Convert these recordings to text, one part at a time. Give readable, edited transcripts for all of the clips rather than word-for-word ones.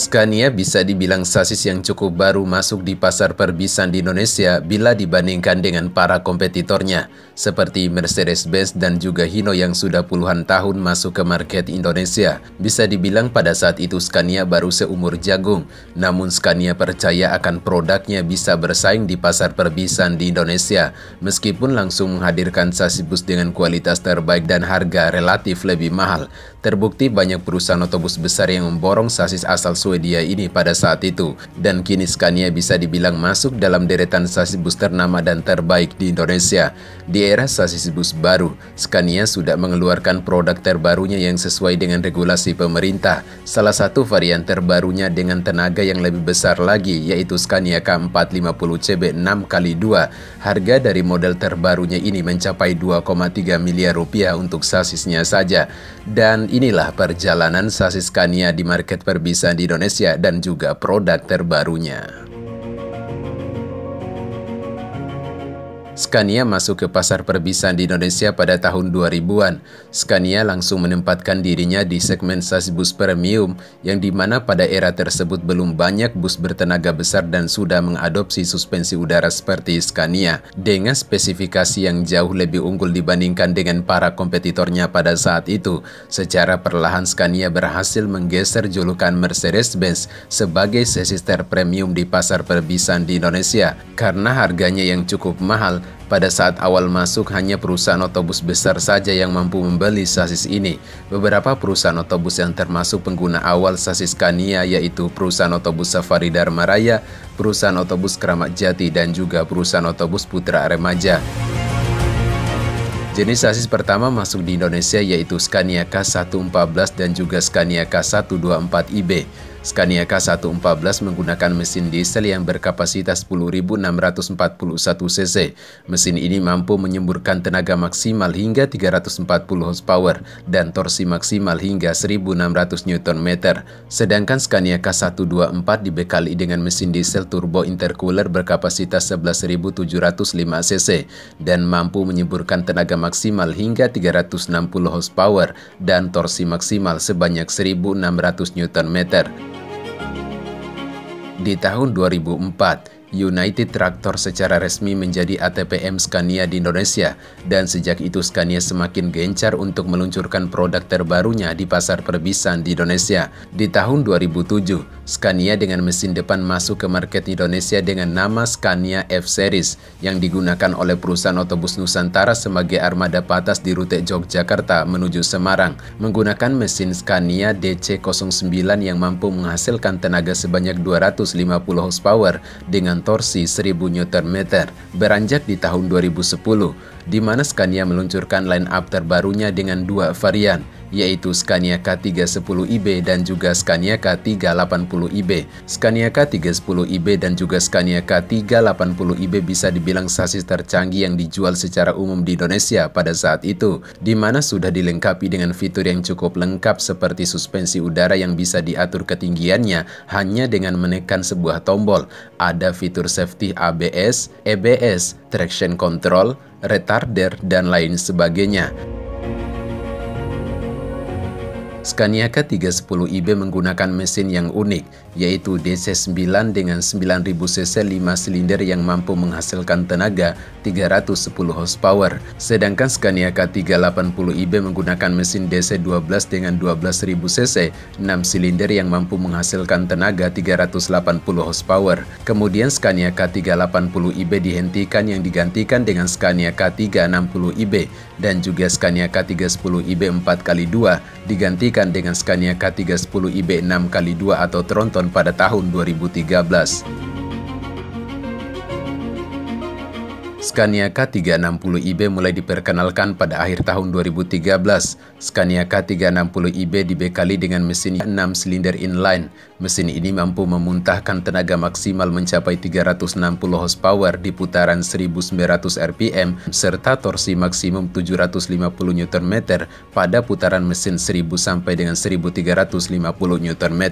Scania bisa dibilang sasis yang cukup baru masuk di pasar perbisan di Indonesia bila dibandingkan dengan para kompetitornya, seperti Mercedes-Benz dan juga Hino yang sudah puluhan tahun masuk ke market Indonesia. Bisa dibilang pada saat itu Scania baru seumur jagung, namun Scania percaya akan produknya bisa bersaing di pasar perbisan di Indonesia, meskipun langsung menghadirkan sasis bus dengan kualitas terbaik dan harga relatif lebih mahal. Terbukti banyak perusahaan otobus besar yang memborong sasis asal Swedia ini pada saat itu, dan kini Scania bisa dibilang masuk dalam deretan sasis bus ternama dan terbaik di Indonesia. Di era sasis bus baru, Scania sudah mengeluarkan produk terbarunya yang sesuai dengan regulasi pemerintah. Salah satu varian terbarunya dengan tenaga yang lebih besar lagi yaitu Scania K450 CB 6x2. Harga dari model terbarunya ini mencapai 2,3 miliar rupiah untuk sasisnya saja. Dan inilah perjalanan sasis Scania di market perbisan di Indonesia dan juga produk terbarunya. Scania masuk ke pasar perbisan di Indonesia pada tahun 2000-an. Scania langsung menempatkan dirinya di segmen sasis bus premium, yang dimana pada era tersebut belum banyak bus bertenaga besar dan sudah mengadopsi suspensi udara seperti Scania, dengan spesifikasi yang jauh lebih unggul dibandingkan dengan para kompetitornya pada saat itu. Secara perlahan Scania berhasil menggeser julukan Mercedes-Benz sebagai sasis terpremium di pasar perbisan di Indonesia, karena harganya yang cukup mahal. Pada saat awal masuk, hanya perusahaan otobus besar saja yang mampu membeli sasis ini. Beberapa perusahaan otobus yang termasuk pengguna awal sasis Scania yaitu perusahaan otobus Safari Dharma Raya, perusahaan otobus Keramat Jati, dan juga perusahaan otobus Putra Remaja. Jenis sasis pertama masuk di Indonesia yaitu Scania K114 dan juga Scania K124IB. Scania K114 menggunakan mesin diesel yang berkapasitas 10.641 cc. Mesin ini mampu menyemburkan tenaga maksimal hingga 340 horsepower dan torsi maksimal hingga 1.600 Nm. Sedangkan Scania K124 dibekali dengan mesin diesel turbo intercooler berkapasitas 11.705 cc dan mampu menyemburkan tenaga maksimal hingga 360 horsepower dan torsi maksimal sebanyak 1.600 Nm. Di tahun 2004, United Tractor secara resmi menjadi ATPM Scania di Indonesia, dan sejak itu Scania semakin gencar untuk meluncurkan produk terbarunya di pasar perbisan di Indonesia. Di tahun 2007, Scania dengan mesin depan masuk ke market Indonesia dengan nama Scania F-Series yang digunakan oleh perusahaan otobus Nusantara sebagai armada patas di rute Yogyakarta menuju Semarang, menggunakan mesin Scania DC09 yang mampu menghasilkan tenaga sebanyak 250 horsepower dengan torsi 1000 Nm. Beranjak di tahun 2010, di mana Scania meluncurkan line up terbarunya dengan dua varian, yaitu Scania K310IB dan juga Scania K380IB. Scania K310IB dan juga Scania K380IB bisa dibilang sasis tercanggih yang dijual secara umum di Indonesia pada saat itu, di mana sudah dilengkapi dengan fitur yang cukup lengkap seperti suspensi udara yang bisa diatur ketinggiannya hanya dengan menekan sebuah tombol. Ada fitur safety ABS, EBS, traction control, retarder, dan lain sebagainya. Scania K310IB menggunakan mesin yang unik, yaitu DC9 dengan 9000 cc 5 silinder yang mampu menghasilkan tenaga 310 horsepower. Sedangkan Scania K380IB menggunakan mesin DC12 dengan 12000 cc 6 silinder yang mampu menghasilkan tenaga 380 horsepower. Kemudian Scania K380IB dihentikan yang digantikan dengan Scania K360IB, dan juga Scania K310IB 4x2 digantikan dengan Scania K310IB 6x2 atau tronton pada tahun 2013. Scania K360IB mulai diperkenalkan pada akhir tahun 2013. Scania K360IB dibekali dengan mesin 6 silinder inline. Mesin ini mampu memuntahkan tenaga maksimal mencapai 360 horsepower di putaran 1900 rpm serta torsi maksimum 750 Nm pada putaran mesin 1000 sampai dengan 1350 Nm.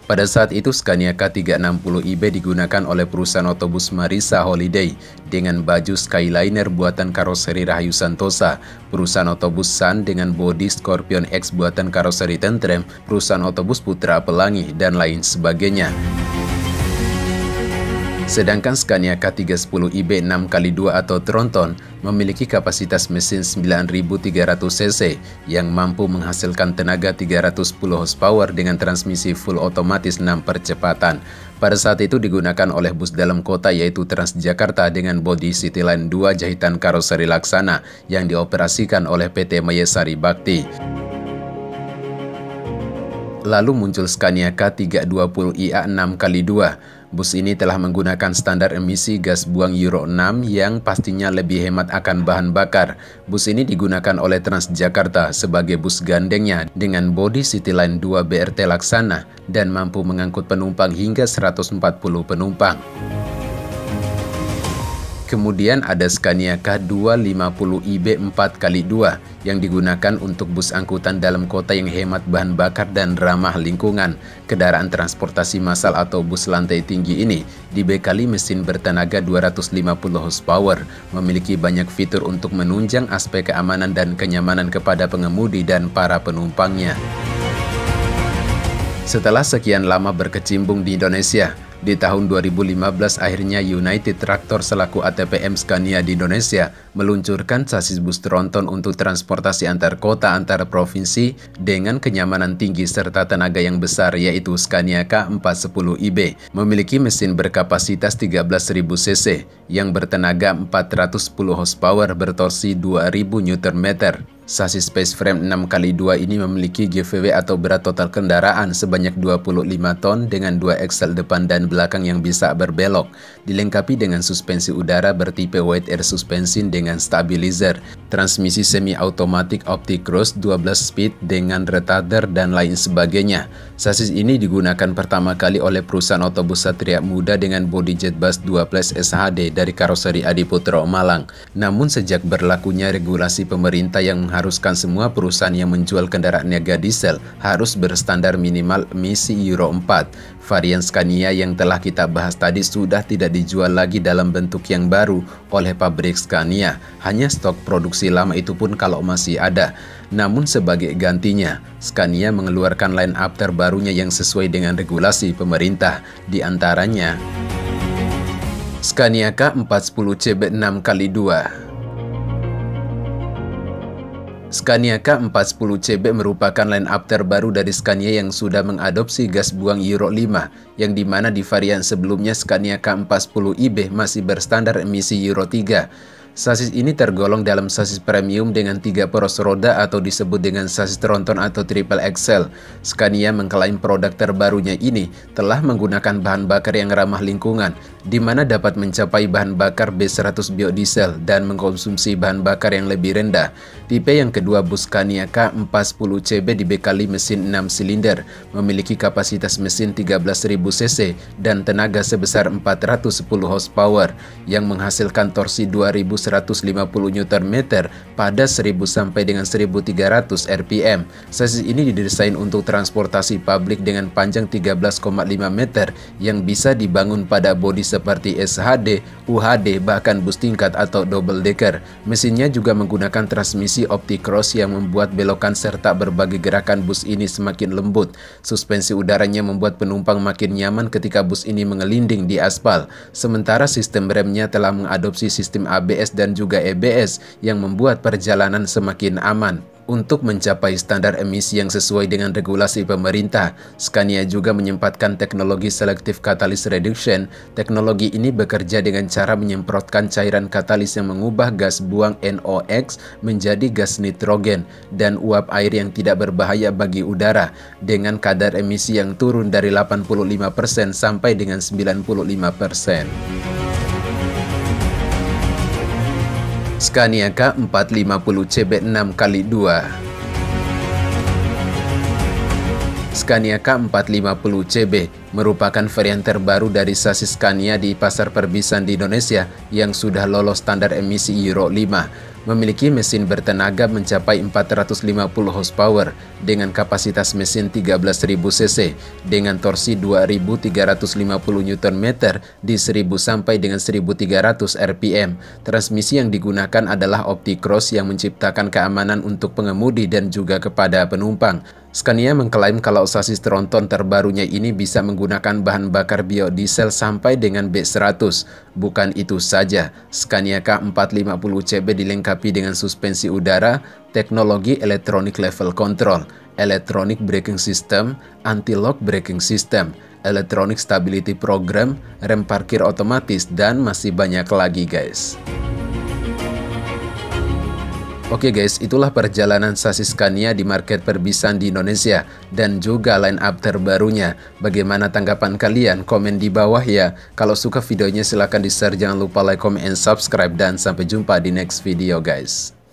Pada saat itu Scania K360IB digunakan oleh perusahaan otobus Marisa Holiday dengan baju Skyliner buatan karoseri Rahayu Santosa, perusahaan otobus Sun dengan bodi Scorpion X buatan karoseri Tentrem, perusahaan otobus Putra Pelangi, dan lain sebagainya. Sedangkan Scania K310iB 6x2 atau Tronton memiliki kapasitas mesin 9300 cc yang mampu menghasilkan tenaga 310 horsepower dengan transmisi full otomatis 6 percepatan. Pada saat itu digunakan oleh bus dalam kota yaitu Transjakarta dengan bodi Cityline 2 jahitan karoseri Laksana yang dioperasikan oleh PT Mayasari Bakti. Lalu muncul Scania K320IA 6x2. Bus ini telah menggunakan standar emisi gas buang Euro 6 yang pastinya lebih hemat akan bahan bakar. Bus ini digunakan oleh Transjakarta sebagai bus gandengnya dengan bodi Cityline 2 BRT Laksana dan mampu mengangkut penumpang hingga 140 penumpang. Kemudian ada Scania K250iB 4x2 yang digunakan untuk bus angkutan dalam kota yang hemat bahan bakar dan ramah lingkungan. Kendaraan transportasi massal atau bus lantai tinggi ini dibekali mesin bertenaga 250 horsepower, memiliki banyak fitur untuk menunjang aspek keamanan dan kenyamanan kepada pengemudi dan para penumpangnya. Setelah sekian lama berkecimpung di Indonesia, di tahun 2015 akhirnya United Tractor selaku ATPM Scania di Indonesia meluncurkan sasis bus Tronton untuk transportasi antar kota antar provinsi dengan kenyamanan tinggi serta tenaga yang besar yaitu Scania K410iB. Memiliki mesin berkapasitas 13.000 cc yang bertenaga 410 horsepower bertorsi 2000 Nm. Sasis Space Frame 6x2 ini memiliki GVW atau berat total kendaraan sebanyak 25 ton dengan 2 axle depan dan belakang yang bisa berbelok. Dilengkapi dengan suspensi udara bertipe wide air suspension dengan stabilizer, transmisi semi-automatic optic cruise 12 speed dengan retarder dan lain sebagainya. Sasis ini digunakan pertama kali oleh perusahaan otobus Satria Muda dengan bodi Jetbus 2+ SHD dari karoseri Adiputro Malang. Namun sejak berlakunya regulasi pemerintah yang mengharuskan semua perusahaan yang menjual kendaraan niaga diesel harus berstandar minimal emisi Euro 4. Varian Scania yang telah kita bahas tadi sudah tidak dijual lagi dalam bentuk yang baru oleh pabrik Scania. Hanya stok produksi lama itu pun kalau masih ada. Namun sebagai gantinya, Scania mengeluarkan line up terbarunya yang sesuai dengan regulasi pemerintah. Di antaranya Scania K410CB 6x2. Scania K410CB merupakan line-up terbaru dari Scania yang sudah mengadopsi gas buang Euro 5, yang dimana di varian sebelumnya Scania K410iB masih berstandar emisi Euro 3. Sasis ini tergolong dalam sasis premium dengan 3 poros roda atau disebut dengan sasis Tronton atau triple axle. Scania mengklaim produk terbarunya ini telah menggunakan bahan bakar yang ramah lingkungan, di mana dapat mencapai bahan bakar B100 biodiesel dan mengkonsumsi bahan bakar yang lebih rendah. Tipe yang kedua bus Scania K410CB dibekali mesin 6 silinder, memiliki kapasitas mesin 13.000 cc dan tenaga sebesar 410 horsepower yang menghasilkan torsi 2150 Nm pada 1000 sampai dengan 1300 rpm. Sasis ini didesain untuk transportasi publik dengan panjang 13,5 meter yang bisa dibangun pada bodi seperti SHD, UHD, bahkan bus tingkat atau double decker. Mesinnya juga menggunakan transmisi optic cross yang membuat belokan serta berbagai gerakan bus ini semakin lembut. Suspensi udaranya membuat penumpang makin nyaman ketika bus ini mengelinding di aspal. Sementara sistem remnya telah mengadopsi sistem ABS dan juga EBS yang membuat perjalanan semakin aman. Untuk mencapai standar emisi yang sesuai dengan regulasi pemerintah, Scania juga menyempatkan teknologi Selective Catalyst Reduction. Teknologi ini bekerja dengan cara menyemprotkan cairan katalis yang mengubah gas buang NOx menjadi gas nitrogen dan uap air yang tidak berbahaya bagi udara, dengan kadar emisi yang turun dari 85% sampai dengan 95%. Scania K450CB 6x2. Scania K450CB merupakan varian terbaru dari sasis Scania di pasar perbisan di Indonesia yang sudah lolos standar emisi Euro 5. Memiliki mesin bertenaga mencapai 450 horsepower dengan kapasitas mesin 13.000 cc dengan torsi 2.350 Nm di 1000 sampai dengan 1.300 rpm. Transmisi yang digunakan adalah OptiCross yang menciptakan keamanan untuk pengemudi dan juga kepada penumpang. Scania mengklaim kalau sasis tronton terbarunya ini bisa menggunakan bahan bakar biodiesel sampai dengan B100. Bukan itu saja, Scania K450 CB dilengkapi dengan suspensi udara, teknologi electronic level control, electronic braking system, anti-lock braking system, electronic stability program, rem parkir otomatis, dan masih banyak lagi guys. Oke guys, itulah perjalanan sasis Scania di market perbisan di Indonesia dan juga line up terbarunya. Bagaimana tanggapan kalian? Komen di bawah ya. Kalau suka videonya silahkan di-share, jangan lupa like, comment, and subscribe, dan sampai jumpa di next video guys.